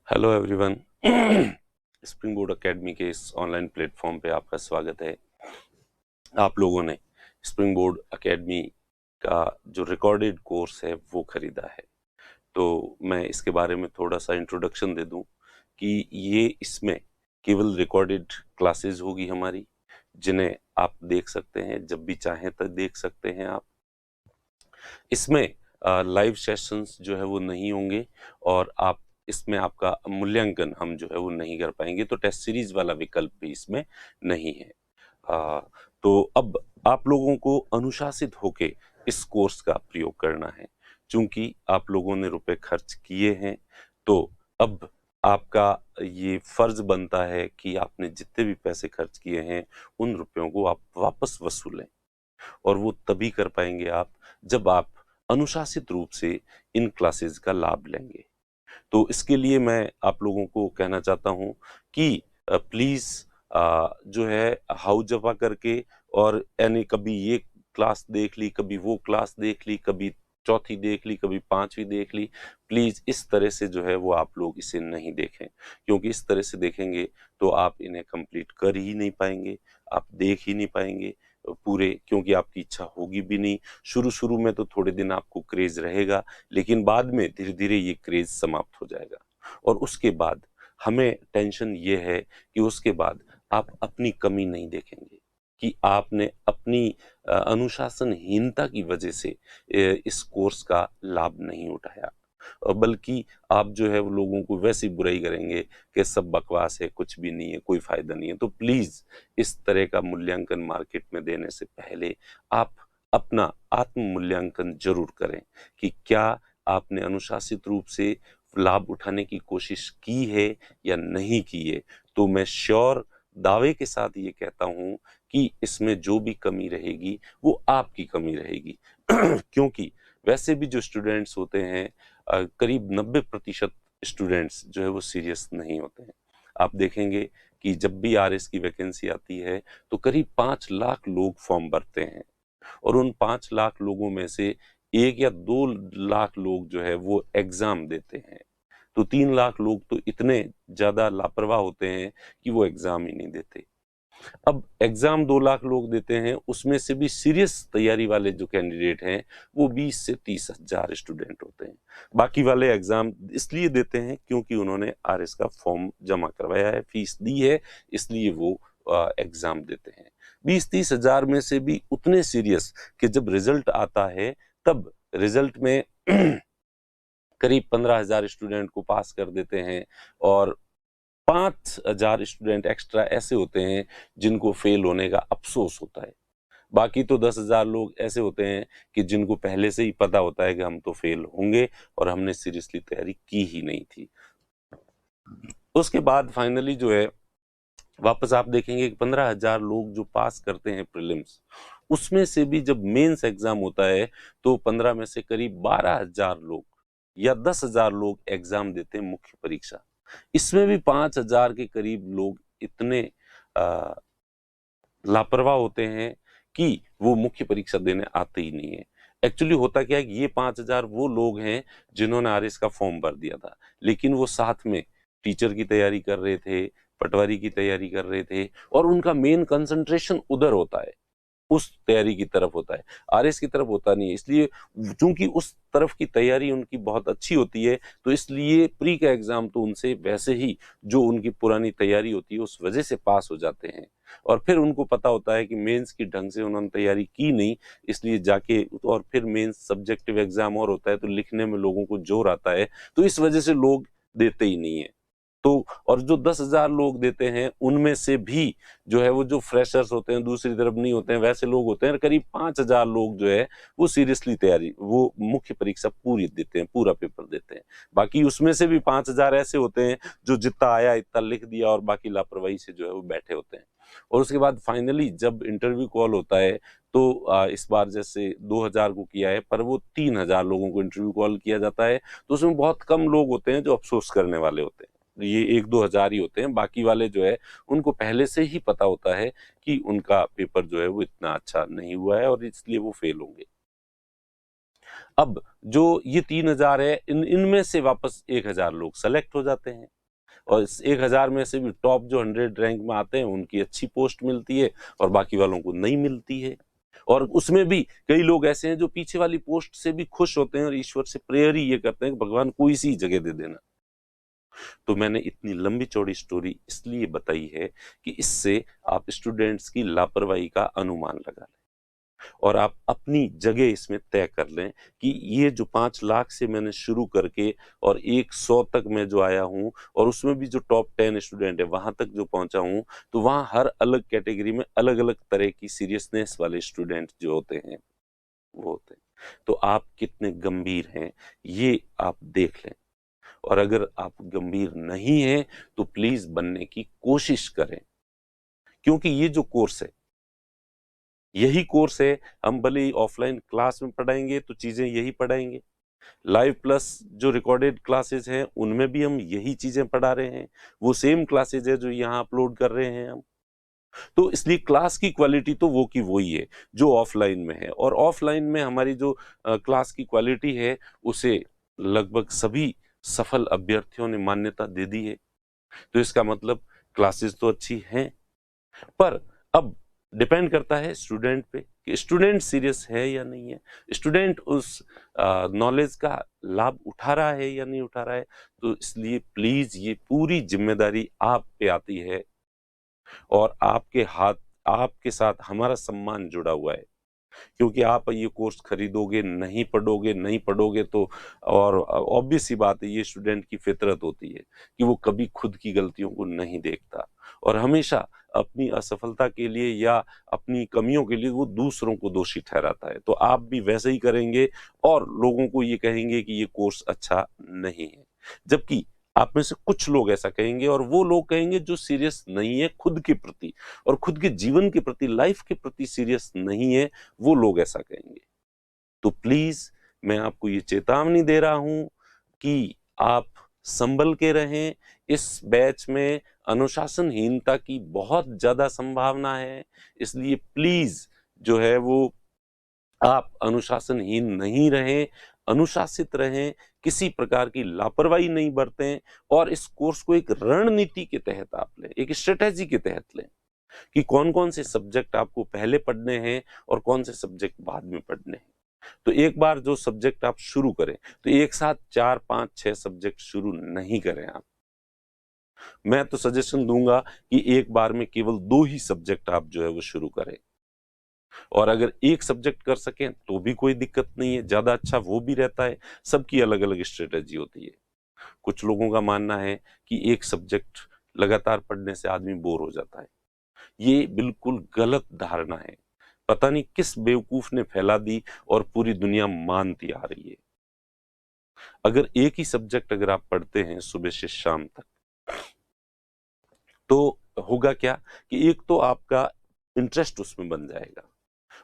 Hello everyone. Spring board academy के इस online platform पे आपका स्वागत है। आप लोगों ने स्प्रिंग बोर्ड एकेडमी का जो रिकॉर्डेड कोर्स है वो खरीदा है, तो मैं इसके बारे में थोड़ा सा इंट्रोडक्शन दे दूं कि ये इसमें केवल रिकॉर्डेड क्लासेस होगी हमारी, जिन्हें आप देख सकते हैं, जब भी चाहें तब देख सकते हैं आप। इसमें लाइव सेशंस जो है वो नहीं होंगे और आप इसमें आपका मूल्यांकन हम जो है वो नहीं कर पाएंगे, तो टेस्ट सीरीज वाला विकल्प भी इसमें नहीं है। आ, तो अब आप लोगों को अनुशासित होके इस कोर्स का प्रयोग करना है। चूंकि आप लोगों ने रुपए खर्च किए हैं, तो अब आपका ये फर्ज बनता है कि आपने जितने भी पैसे खर्च किए हैं उन रुपयों को आप वापस वसूलें, और वो तभी कर पाएंगे आप जब आप अनुशासित रूप से इन क्लासेस का लाभ लेंगे। तो इसके लिए मैं आप लोगों को कहना चाहता हूं कि प्लीज जो है हाउ जफा करके, और यानी कभी ये क्लास देख ली, कभी वो क्लास देख ली, कभी चौथी देख ली, कभी पांचवी देख ली, प्लीज इस तरह से जो है वो आप लोग इसे नहीं देखें, क्योंकि इस तरह से देखेंगे तो आप इन्हें कंप्लीट कर ही नहीं पाएंगे, आप देख ही नहीं पाएंगे पूरे, क्योंकि आपकी इच्छा होगी भी नहीं। शुरू शुरू में तो थोड़े दिन आपको क्रेज रहेगा, लेकिन बाद में धीरे धीरे ये क्रेज समाप्त हो जाएगा, और उसके बाद हमें टेंशन ये है कि उसके बाद आप अपनी कमी नहीं देखेंगे कि आपने अपनी अनुशासनहीनता की वजह से इस कोर्स का लाभ नहीं उठाया, बल्कि आप जो है वो लोगों को वैसी बुराई करेंगे कि सब बकवास है, कुछ भी नहीं है, कोई फायदा नहीं है। तो प्लीज इस तरह का मूल्यांकन मार्केट में देने से पहले आप अपना आत्म मूल्यांकन जरूर करें कि क्या आपने अनुशासित रूप से लाभ उठाने की कोशिश की है या नहीं की है। तो मैं श्योर दावे के साथ ये कहता हूं कि इसमें जो भी कमी रहेगी वो आपकी कमी रहेगी। क्योंकि वैसे भी जो स्टूडेंट्स होते हैं, करीब 90% स्टूडेंट्स जो है वो सीरियस नहीं होते हैं। आप देखेंगे कि जब भी आरएस की वैकेंसी आती है तो करीब 5 लाख लोग फॉर्म भरते हैं, और उन 5 लाख लोगों में से 1 या 2 लाख लोग जो है वो एग्जाम देते हैं। तो 3 लाख लोग तो इतने ज्यादा लापरवाह होते हैं कि वो एग्जाम ही नहीं देते। अब एग्जाम 2 लाख लोग देते हैं, उसमें से भी सीरियस तैयारी वाले जो कैंडिडेट हैं वो 20 से 30 हजार स्टूडेंट होते हैं। बाकी वाले एग्जाम इसलिए देते हैं क्योंकि उन्होंने आरएस का फॉर्म जमा करवाया है, फीस दी है, इसलिए वो एग्जाम देते हैं। 20-30 हजार में से भी उतने सीरियस कि जब रिजल्ट आता है तब रिजल्ट में करीब 15 हजार स्टूडेंट को पास कर देते हैं, और 5 हजार स्टूडेंट एक्स्ट्रा ऐसे होते हैं जिनको फेल होने का अफसोस होता है। बाकी तो 10 हजार लोग ऐसे होते हैं कि जिनको पहले से ही पता होता है कि हम तो फेल होंगे और हमने सीरियसली तैयारी की ही नहीं थी। उसके बाद फाइनली जो है वापस आप देखेंगे कि 15 हजार लोग जो पास करते हैं प्रीलिम्स, उसमें से भी जब मेंस एग्जाम होता है तो 15 में से करीब 12 हजार लोग या 10 हजार लोग एग्जाम देते हैं मुख्य परीक्षा। इसमें भी 5 हजार के करीब लोग इतने लापरवाह होते हैं कि वो मुख्य परीक्षा देने आते ही नहीं है। एक्चुअली होता क्या है कि ये 5 हजार वो लोग हैं जिन्होंने आरएस का फॉर्म भर दिया था, लेकिन वो साथ में टीचर की तैयारी कर रहे थे, पटवारी की तैयारी कर रहे थे, और उनका मेन कंसंट्रेशन उधर होता है, उस तैयारी की तरफ होता है, आरएस की तरफ होता नहीं है। इसलिए चूंकि उस तरफ की तैयारी उनकी बहुत अच्छी होती है, तो इसलिए प्री का एग्जाम तो उनसे वैसे ही जो उनकी पुरानी तैयारी होती है उस वजह से पास हो जाते हैं। और फिर उनको पता होता है कि मेंस की ढंग से उन्होंने तैयारी की नहीं, इसलिए जाके और फिर मेंस सब्जेक्टिव एग्जाम और होता है, तो लिखने में लोगों को जोर आता है, तो इस वजह से लोग देते ही नहीं है। तो और जो 10 हजार लोग देते हैं उनमें से भी जो है वो जो फ्रेशर्स होते हैं, दूसरी तरफ नहीं होते हैं, वैसे लोग होते हैं, करीब 5 हजार लोग जो है वो सीरियसली तैयारी, वो मुख्य परीक्षा पूरी देते हैं, पूरा पेपर देते हैं। बाकी उसमें से भी 5 हजार ऐसे होते हैं जो जितना आया इतना लिख दिया और बाकी लापरवाही से जो है वो बैठे होते हैं। और उसके बाद फाइनली जब इंटरव्यू कॉल होता है तो इस बार जैसे 2000 को किया है, पर वो 3000 लोगों को इंटरव्यू कॉल किया जाता है, तो उसमें बहुत कम लोग होते हैं जो अफसोस करने वाले होते हैं। ये 1-2 हजार ही होते हैं, बाकी वाले जो है उनको पहले से ही पता होता है कि उनका पेपर जो है वो इतना अच्छा नहीं हुआ है और इसलिए वो फेल होंगे। अब जो ये 3000 है, इनमें से वापस 1000 लोग सेलेक्ट हो जाते हैं। और इस 1000 में से भी टॉप जो 100 रैंक में आते हैं उनकी अच्छी पोस्ट मिलती है और बाकी वालों को नहीं मिलती है। और उसमें भी कई लोग ऐसे हैं जो पीछे वाली पोस्ट से भी खुश होते हैं और ईश्वर से प्रेयर ही ये करते हैं कि भगवान कोई सी जगह दे देना। तो मैंने इतनी लंबी चौड़ी स्टोरी इसलिए बताई है कि इससे आप स्टूडेंट्स की लापरवाही का अनुमान लगा लें और आप अपनी जगह इसमें तय कर लें कि ये जो 5 लाख से मैंने शुरू करके और 100 तक मैं जो आया हूँ और उसमें भी जो टॉप 10 स्टूडेंट है वहां तक जो पहुंचा हूँ, तो वहां हर अलग कैटेगरी में अलग अलग तरह की सीरियसनेस वाले स्टूडेंट जो होते हैं वो होते हैं। तो आप कितने गंभीर हैं ये आप देख लें, और अगर आप गंभीर नहीं हैं तो प्लीज बनने की कोशिश करें, क्योंकि ये जो कोर्स है यही कोर्स है। हम भले ही ऑफलाइन क्लास में पढ़ाएंगे तो चीजें यही पढ़ाएंगे, लाइव प्लस जो रिकॉर्डेड क्लासेस हैं उनमें भी हम यही चीजें पढ़ा रहे हैं, वो सेम क्लासेस है जो यहाँ अपलोड कर रहे हैं हम। तो इसलिए क्लास की क्वालिटी तो वो की वही है जो ऑफलाइन में है, और ऑफलाइन में हमारी जो क्लास की क्वालिटी है उसे लगभग सभी सफल अभ्यर्थियों ने मान्यता दे दी है। तो इसका मतलब क्लासेस तो अच्छी हैं, पर अब डिपेंड करता है स्टूडेंट पे कि स्टूडेंट सीरियस है या नहीं है, स्टूडेंट उस नॉलेज का लाभ उठा रहा है या नहीं उठा रहा है। तो इसलिए प्लीज ये पूरी जिम्मेदारी आप पे आती है और आपके साथ हमारा सम्मान जुड़ा हुआ है, क्योंकि आप ये कोर्स खरीदोगे, नहीं पढ़ोगे तो, और ऑब्वियस सी बात है ये स्टूडेंट की फितरत होती है कि वो कभी खुद की गलतियों को नहीं देखता और हमेशा अपनी असफलता के लिए या अपनी कमियों के लिए वो दूसरों को दोषी ठहराता है। तो आप भी वैसे ही करेंगे और लोगों को ये कहेंगे कि ये कोर्स अच्छा नहीं है, जबकि आप में से कुछ लोग ऐसा कहेंगे और वो लोग कहेंगे जो सीरियस नहीं है खुद के प्रति और खुद के जीवन के प्रति, लाइफ के प्रति सीरियस नहीं है, वो लोग ऐसा कहेंगे। तो प्लीज मैं आपको ये चेतावनी दे रहा हूं कि आप संभल के रहें। इस बैच में अनुशासनहीनता की बहुत ज्यादा संभावना है, इसलिए प्लीज जो है वो आप अनुशासनहीन नहीं रहें, अनुशासित रहें, किसी प्रकार की लापरवाही नहीं बरतें और इस कोर्स को एक रणनीति के तहत आप लें, एक स्ट्रेटेजी के तहत लें कि कौन कौन से सब्जेक्ट आपको पहले पढ़ने हैं और कौन से सब्जेक्ट बाद में पढ़ने हैं। तो एक बार जो सब्जेक्ट आप शुरू करें तो एक साथ 4, 5, 6 सब्जेक्ट शुरू नहीं करें आप। मैं तो सजेशन दूंगा कि एक बार में केवल 2 ही सब्जेक्ट आप जो है वो शुरू करें, और अगर एक सब्जेक्ट कर सकें तो भी कोई दिक्कत नहीं है, ज्यादा अच्छा वो भी रहता है। सबकी अलग अलग स्ट्रेटेजी होती है। कुछ लोगों का मानना है कि एक सब्जेक्ट लगातार पढ़ने से आदमी बोर हो जाता है, ये बिल्कुल गलत धारणा है। पता नहीं किस बेवकूफ ने फैला दी और पूरी दुनिया मानती आ रही है। अगर एक ही सब्जेक्ट अगर आप पढ़ते हैं सुबह से शाम तक, तो होगा क्या कि एक तो आपका इंटरेस्ट उसमें बन जाएगा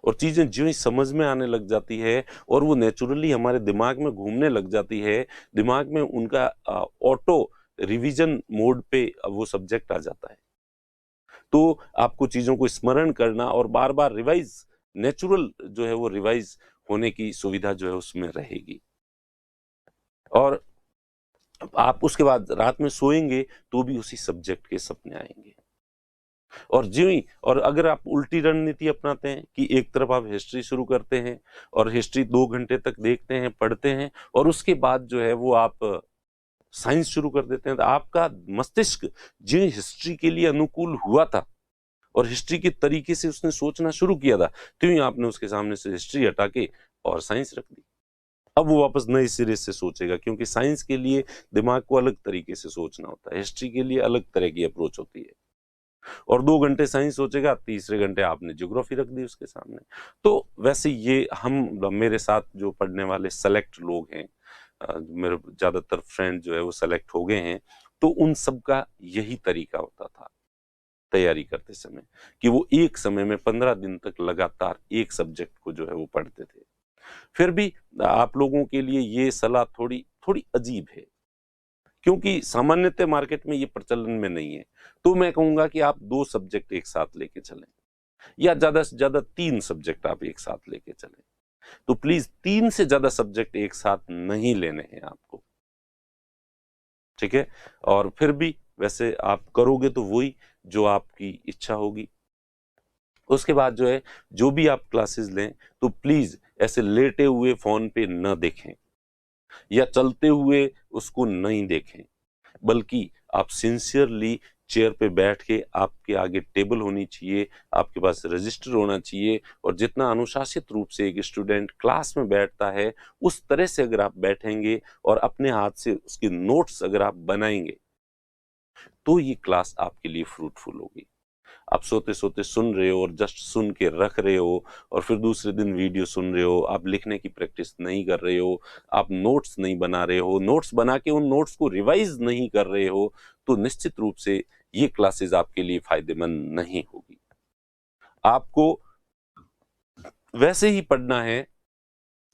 और चीजें जो ही समझ में आने लग जाती है और वो नेचुरली हमारे दिमाग में घूमने लग जाती है, दिमाग में उनका ऑटो रिवीजन मोड पे वो सब्जेक्ट आ जाता है। तो आपको चीजों को स्मरण करना और बार बार रिवाइज, नेचुरल जो है वो रिवाइज होने की सुविधा जो है उसमें रहेगी। और आप उसके बाद रात में सोएंगे तो भी उसी सब्जेक्ट के सपने आएंगे। और ज्यों ही, और अगर आप उल्टी रणनीति अपनाते हैं कि एक तरफ आप हिस्ट्री शुरू करते हैं और हिस्ट्री 2 घंटे तक देखते हैं, पढ़ते हैं, और उसके बाद जो है वो आप साइंस शुरू कर देते हैं, तो आपका मस्तिष्क जो हिस्ट्री के लिए अनुकूल हुआ था और हिस्ट्री के तरीके से उसने सोचना शुरू किया था, तो ही आपने उसके सामने से हिस्ट्री हटा के और साइंस रख दी। अब वो वापस नए सिरे से सोचेगा, क्योंकि साइंस के लिए दिमाग को अलग तरीके से सोचना होता है, हिस्ट्री के लिए अलग तरह की अप्रोच होती है। और 2 घंटे साइंस सोचेगा, तीसरे घंटे आपने ज्योग्राफी रख दी उसके सामने। तो वैसे ये हम, मेरे साथ जो पढ़ने वाले सेलेक्ट लोग हैं, मेरे ज्यादातर फ्रेंड जो है वो सेलेक्ट हो गए हैं, तो उन सब का यही तरीका होता था तैयारी करते समय कि वो एक समय में 15 दिन तक लगातार एक सब्जेक्ट को जो है वो पढ़ते थे। फिर भी आप लोगों के लिए ये सलाह थोड़ी थोड़ी अजीब है, क्योंकि सामान्यतः मार्केट में ये प्रचलन में नहीं है। तो मैं कहूंगा कि आप 2 सब्जेक्ट एक साथ लेके चलें, या ज्यादा से ज्यादा 3 सब्जेक्ट आप एक साथ लेके चलें। तो प्लीज 3 से ज्यादा सब्जेक्ट एक साथ नहीं लेने हैं आपको। ठीक है। और फिर भी वैसे आप करोगे तो वही जो आपकी इच्छा होगी। उसके बाद जो है, जो भी आप क्लासेस लें तो प्लीज ऐसे लेटे हुए फोन पे न देखें या चलते हुए उसको नहीं देखें, बल्कि आप सिंसियरली चेयर पे बैठ के, आपके आगे टेबल होनी चाहिए, आपके पास रजिस्टर होना चाहिए, और जितना अनुशासित रूप से एक स्टूडेंट क्लास में बैठता है उस तरह से अगर आप बैठेंगे और अपने हाथ से उसके नोट्स अगर आप बनाएंगे तो ये क्लास आपके लिए फ्रूटफुल होगी। आप सोते सोते सुन रहे हो और जस्ट सुन के रख रहे हो और फिर दूसरे दिन वीडियो सुन रहे हो, आप लिखने की प्रैक्टिस नहीं कर रहे हो, आप नोट्स नहीं बना रहे हो, नोट्स बना के उन नोट्स को रिवाइज नहीं कर रहे हो, तो निश्चित रूप से ये क्लासेस आपके लिए फायदेमंद नहीं होगी। आपको वैसे ही पढ़ना है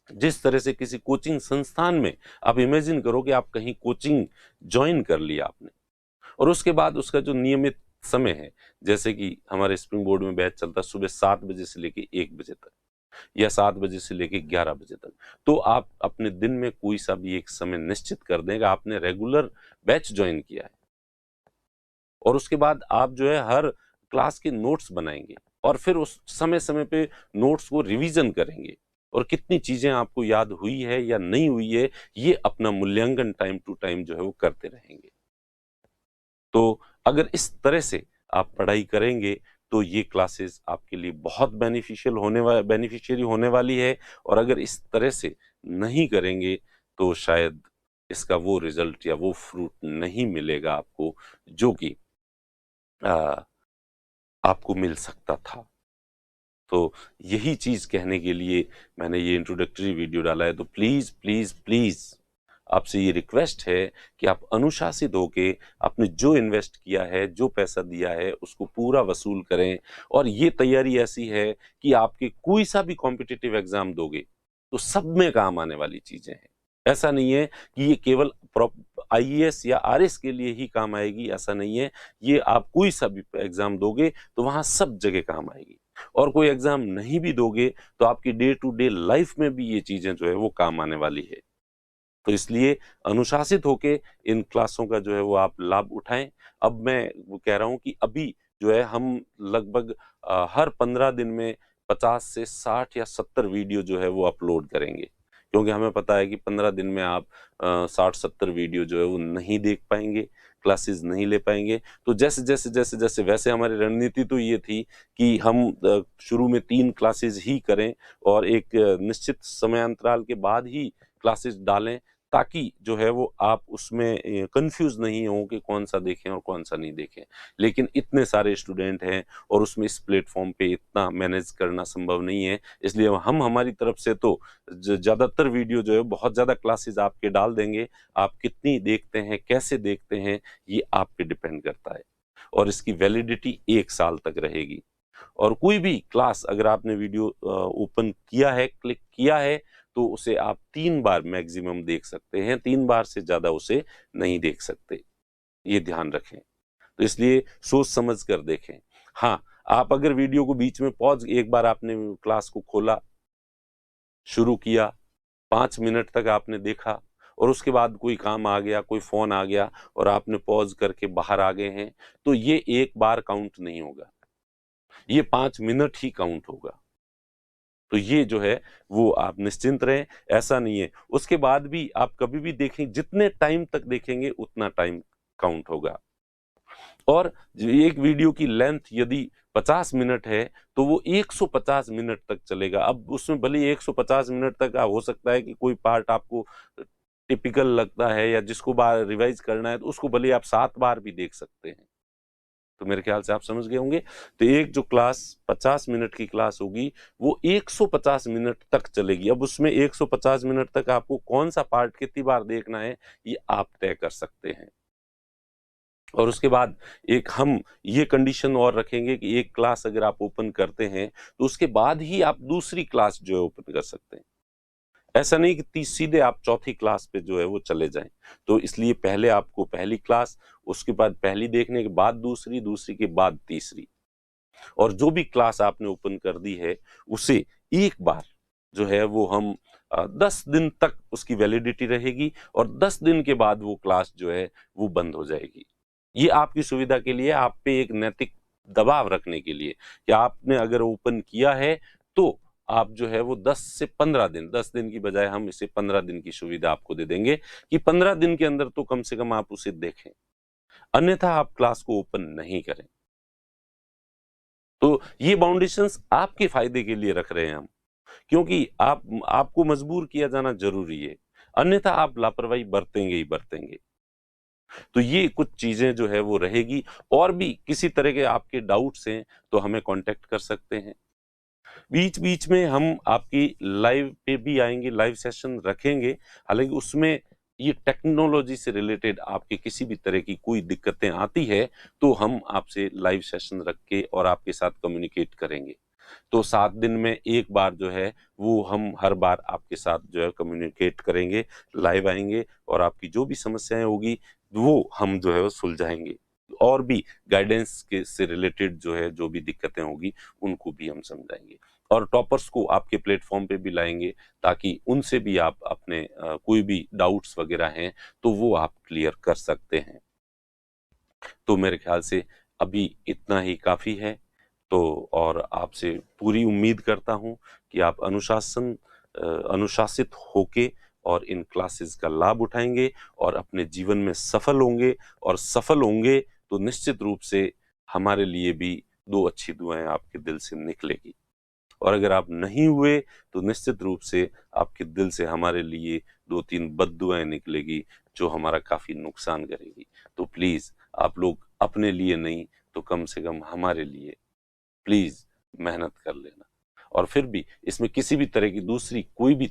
जिस तरह से किसी कोचिंग संस्थान में, आप इमेजिन करो कि आप कहीं कोचिंग ज्वाइन कर लिया आपने, और उसके बाद उसका जो नियमित समय है, जैसे कि हमारे स्प्रिंग बोर्ड में बैच चलता है सुबह 7 बजे से लेके 1 बजे तक या 7 बजे से लेके 11 बजे तक, तो आप अपने दिन में कोई सा भी एक समय निश्चित कर दें कि आपने रेगुलर बैच ज्वाइन किया है, और उसके बाद आप जो है हर क्लास के नोट्स बनाएंगे और फिर उस समय समय पे नोट्स को रिवीजन करेंगे, और कितनी चीजें आपको याद हुई है या नहीं हुई है, ये अपना मूल्यांकन टाइम टू टाइम जो है वो करते रहेंगे। तो अगर इस तरह से आप पढ़ाई करेंगे तो ये क्लासेस आपके लिए बहुत बेनिफिशियरी होने वाली है, और अगर इस तरह से नहीं करेंगे तो शायद इसका वो रिजल्ट या वो फ्रूट नहीं मिलेगा आपको जो कि आ, आपको मिल सकता था। तो यही चीज कहने के लिए मैंने ये इंट्रोडक्टरी वीडियो डाला है। तो प्लीज प्लीज प्लीज आपसे ये रिक्वेस्ट है कि आप अनुशासित होके आपने जो इन्वेस्ट किया है, जो पैसा दिया है, उसको पूरा वसूल करें, और ये तैयारी ऐसी है कि आपके कोई सा भी कॉम्पिटिटिव एग्जाम दोगे तो सब में काम आने वाली चीजें हैं। ऐसा नहीं है कि ये केवल आईएएस या आरएस के लिए ही काम आएगी, ऐसा नहीं है। ये आप कोई सा भी एग्जाम दोगे तो वहां सब जगह काम आएगी, और कोई एग्जाम नहीं भी दोगे तो आपकी डे टू डे लाइफ में भी ये चीजें जो है वो काम आने वाली है। तो इसलिए अनुशासित होके इन क्लासों का जो है वो आप लाभ उठाएं। अब मैं वो कह रहा हूं कि अभी जो है हम लगभग हर 15 दिन में 50 से 60 या 70 वीडियो जो है वो अपलोड करेंगे, क्योंकि हमें पता है कि 15 दिन में आप 60-70 वीडियो जो है वो नहीं देख पाएंगे, क्लासेस नहीं ले पाएंगे। तो जैसे जैसे जैसे जैसे वैसे हमारी रणनीति तो ये थी कि हम शुरू में 3 क्लासेस ही करें और एक निश्चित समय अंतराल के बाद ही क्लासेस डालें, ताकि जो है वो आप उसमें कंफ्यूज नहीं हो कि कौन सा देखें और कौन सा नहीं देखें। लेकिन इतने सारे स्टूडेंट हैं और उसमें इस प्लेटफॉर्म पे इतना मैनेज करना संभव नहीं है, इसलिए हम हमारी तरफ से तो ज़्यादातर वीडियो जो है बहुत ज़्यादा क्लासेस आपके डाल देंगे। आप कितनी देखते हैं, कैसे देखते हैं, ये आप पे डिपेंड करता है, और इसकी वैलिडिटी 1 साल तक रहेगी। और कोई भी क्लास अगर आपने वीडियो ओपन किया है, क्लिक किया है, तो उसे आप 3 बार मैक्सिमम देख सकते हैं, 3 बार से ज्यादा उसे नहीं देख सकते, ये ध्यान रखें। तो इसलिए सोच समझ कर देखें। हाँ, आप अगर वीडियो को बीच में पॉज, एक बार आपने क्लास को खोला, शुरू किया, 5 मिनट तक आपने देखा, और उसके बाद कोई काम आ गया, कोई फोन आ गया और आपने पॉज करके बाहर आ गए हैं, तो ये एक बार काउंट नहीं होगा, ये 5 मिनट ही काउंट होगा। तो ये जो है वो आप निश्चिंत रहें, ऐसा नहीं है। उसके बाद भी आप कभी भी देखें, जितने टाइम तक देखेंगे उतना टाइम काउंट होगा। और एक वीडियो की लेंथ यदि 50 मिनट है तो वो 150 मिनट तक चलेगा। अब उसमें भले 150 मिनट तक हो सकता है कि कोई पार्ट आपको टिपिकल लगता है या जिसको बार रिवाइज करना है, तो उसको भले आप 7 बार भी देख सकते हैं। तो मेरे ख्याल से आप समझ गए होंगे। तो एक जो क्लास 50 मिनट की क्लास होगी वो 150 मिनट तक चलेगी। अब उसमें 150 मिनट तक आपको कौन सा पार्ट कितनी बार देखना है, ये आप तय कर सकते हैं। और उसके बाद एक हम ये कंडीशन और रखेंगे कि एक क्लास अगर आप ओपन करते हैं तो उसके बाद ही आप दूसरी क्लास जो है ओपन कर सकते हैं। ऐसा नहीं कि सीधे आप चौथी क्लास पे जो है वो चले जाएं। तो इसलिए पहले आपको पहली क्लास, उसके बाद पहली देखने के बाद दूसरी, दूसरी के बाद तीसरी, और जो भी क्लास आपने ओपन कर दी है उसे एक बार जो है वो हम 10 दिन तक उसकी वैलिडिटी रहेगी और 10 दिन के बाद वो क्लास जो है वो बंद हो जाएगी। ये आपकी सुविधा के लिए, आप पे एक नैतिक दबाव रखने के लिए कि आपने अगर ओपन किया है तो आप जो है वो 10 से 15 दिन, 10 दिन की बजाय हम इसे 15 दिन की सुविधा आपको दे देंगे कि 15 दिन के अंदर तो कम से कम आप उसे देखें, अन्यथा आप क्लास को ओपन नहीं करें। तो ये बाउंडेशंस आपके फायदे के लिए रख रहे हैं हम, क्योंकि आपको मजबूर किया जाना जरूरी है, अन्यथा आप लापरवाही बरतेंगे ही बरतेंगे। तो ये कुछ चीजें जो है वो रहेगी, और भी किसी तरह के आपके डाउट्स हैं तो हमें कांटेक्ट कर सकते हैं। बीच बीच में हम आपकी लाइव पे भी आएंगे, लाइव सेशन रखेंगे, हालांकि उसमें ये टेक्नोलॉजी से रिलेटेड आपके किसी भी तरह की कोई दिक्कतें आती है तो हम आपसे लाइव सेशन रख के और आपके साथ कम्युनिकेट करेंगे। तो 7 दिन में एक बार जो है वो हम हर बार आपके साथ जो है कम्युनिकेट करेंगे, लाइव आएंगे और आपकी जो भी समस्याएं होगी वो हम जो है वो सुलझाएंगे, और भी गाइडेंस के से रिलेटेड जो है जो भी दिक्कतें होगी उनको भी हम समझाएंगे, और टॉपर्स को आपके प्लेटफॉर्म पे भी लाएंगे ताकि उनसे भी आप अपने कोई भी डाउट्स वगैरह हैं तो वो आप क्लियर कर सकते हैं। तो मेरे ख्याल से अभी इतना ही काफ़ी है। तो और आपसे पूरी उम्मीद करता हूँ कि आप अनुशासित होके और इन क्लासेस का लाभ उठाएंगे और अपने जीवन में सफल होंगे, और सफल होंगे तो निश्चित रूप से हमारे लिए भी 2 अच्छी दुआएं आपके दिल से निकलेगी, और अगर आप नहीं हुए तो निश्चित रूप से आपके दिल से हमारे लिए 2-3 बद्दुआएं निकलेगी जो हमारा काफ़ी नुकसान करेगी। तो प्लीज़ आप लोग अपने लिए नहीं तो कम से कम हमारे लिए प्लीज मेहनत कर लेना। और फिर भी इसमें किसी भी तरह की दूसरी कोई भी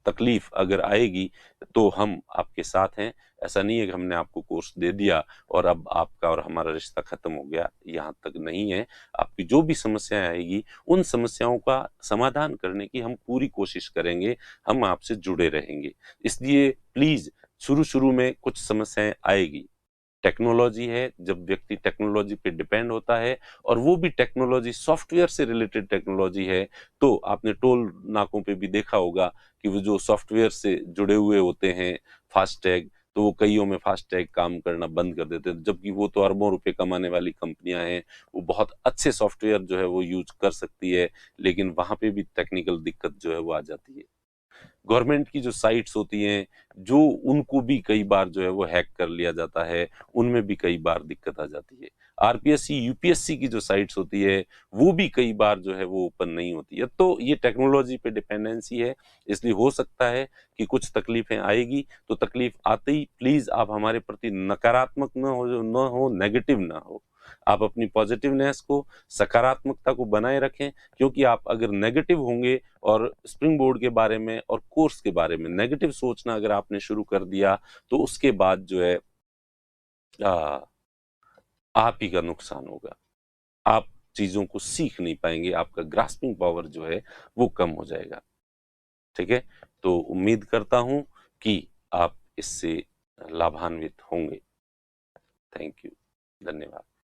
तकलीफ अगर आएगी तो हम आपके साथ हैं। ऐसा नहीं है कि हमने आपको कोर्स दे दिया और अब आपका और हमारा रिश्ता खत्म हो गया, यहाँ तक नहीं है। आपकी जो भी समस्याएं आएगी उन समस्याओं का समाधान करने की हम पूरी कोशिश करेंगे, हम आपसे जुड़े रहेंगे। इसलिए प्लीज शुरू शुरू में कुछ समस्याएं आएगी, टेक्नोलॉजी है, जब व्यक्ति टेक्नोलॉजी पे डिपेंड होता है और वो भी टेक्नोलॉजी सॉफ्टवेयर से रिलेटेड टेक्नोलॉजी है, तो आपने टोल नाकों पे भी देखा होगा कि वो जो सॉफ्टवेयर से जुड़े हुए होते हैं फास्टैग, तो वो कईयों में फास्टैग काम करना बंद कर देते हैं, जबकि वो तो अरबों रुपए कमाने वाली कंपनियां हैं, वो बहुत अच्छे सॉफ्टवेयर जो है वो यूज कर सकती है, लेकिन वहां पे भी टेक्निकल दिक्कत जो है वो आ जाती है। गवर्नमेंट की जो साइट्स होती हैं, जो उनको भी कई बार जो है वो हैक कर लिया जाता है, उनमें भी कई बार दिक्कत आ जाती है। आरपीएससी, यूपीएससी की जो साइट्स होती है, वो भी कई बार जो है वो ओपन नहीं होती है। तो ये टेक्नोलॉजी पे डिपेंडेंसी है, इसलिए हो सकता है कि कुछ तकलीफें आएगी, तो तकलीफ आते ही प्लीज आप हमारे प्रति नकारात्मक न हो, नेगेटिव ना हो। आप अपनी पॉजिटिवनेस को, सकारात्मकता को बनाए रखें, क्योंकि आप अगर नेगेटिव होंगे और स्प्रिंग बोर्ड के बारे में और कोर्स के बारे में नेगेटिव सोचना अगर आपने शुरू कर दिया तो उसके बाद जो है आ, आप ही का नुकसान होगा। आप चीजों को सीख नहीं पाएंगे, आपका ग्रास्पिंग पावर जो है वो कम हो जाएगा। ठीक है, तो उम्मीद करता हूं कि आप इससे लाभान्वित होंगे। थैंक यू, धन्यवाद।